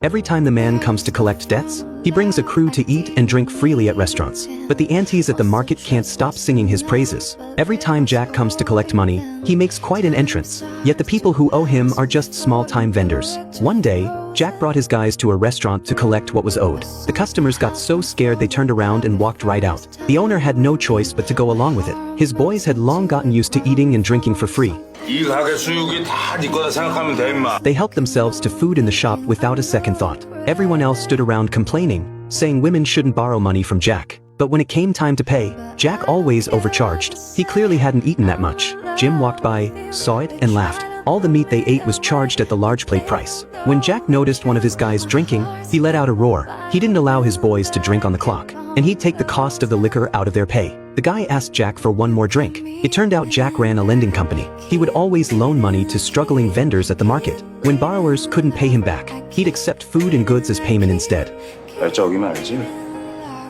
Every time the man comes to collect debts, he brings a crew to eat and drink freely at restaurants. But the aunties at the market can't stop singing his praises. Every time Jack comes to collect money, he makes quite an entrance. Yet the people who owe him are just small-time vendors. One day, Jack brought his guys to a restaurant to collect what was owed. The customers got so scared they turned around and walked right out. The owner had no choice but to go along with it. His boys had long gotten used to eating and drinking for free. 이 가게 수익이 다 네 거다 생각하면 돼, 임마. They helped themselves to food in the shop without a second thought. Everyone else stood around complaining, saying women shouldn't borrow money from Jack. But when it came time to pay, Jack always overcharged. He clearly hadn't eaten that much. Jim walked by, saw it, and laughed. All the meat they ate was charged at the large plate price. When Jack noticed one of his guys drinking, he let out a roar. He didn't allow his boys to drink on the clock, and he'd take the cost of the liquor out of their pay. The guy asked Jack for one more drink. It turned out Jack ran a lending company. He would always loan money to struggling vendors at the market. When borrowers couldn't pay him back, he'd accept food and goods as payment instead. 저기 말이지.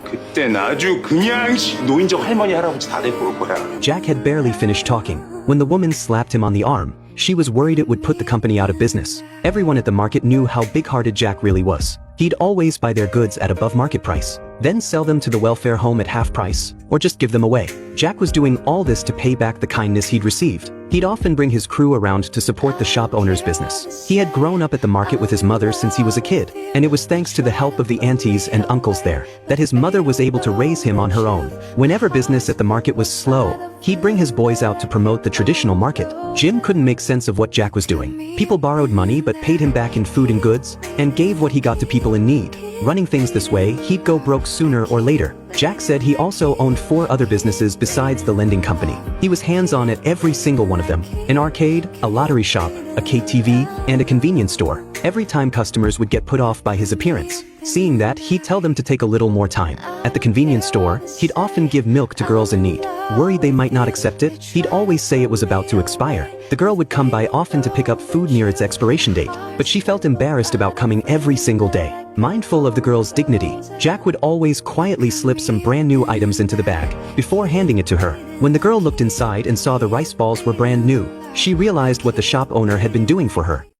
그땐 아주 그냥 노인정 할머니 할아버지 다 데리고 올 거야. Jack had barely finished talking when the woman slapped him on the arm. She was worried it would put the company out of business. Everyone at the market knew how big-hearted Jack really was. He'd always buy their goods at above market price, then sell them to the welfare home at half price, or just give them away. Jack was doing all this to pay back the kindness he'd received. He'd often bring his crew around to support the shop owner's business. He had grown up at the market with his mother since he was a kid, and it was thanks to the help of the aunties and uncles there that his mother was able to raise him on her own. Whenever business at the market was slow, he'd bring his boys out to promote the traditional market. Jim couldn't make sense of what Jack was doing. People borrowed money but paid him back in food and goods, and gave what he got to people in need. Running things this way, he'd go broke sooner or later. Jack said he also owned 4 other businesses besides the lending company. He was hands-on at every single one of them. An arcade, a lottery shop, a KTV, and a convenience store. Every time customers would get put off by his appearance. Seeing that, he'd tell them to take a little more time. At the convenience store, he'd often give milk to girls in need. Worried they might not accept it, he'd always say it was about to expire. The girl would come by often to pick up food near its expiration date, but she felt embarrassed about coming every single day. Mindful of the girl's dignity, Jack would always quietly slip some brand new items into the bag before handing it to her. When the girl looked inside and saw the rice balls were brand new, she realized what the shop owner had been doing for her.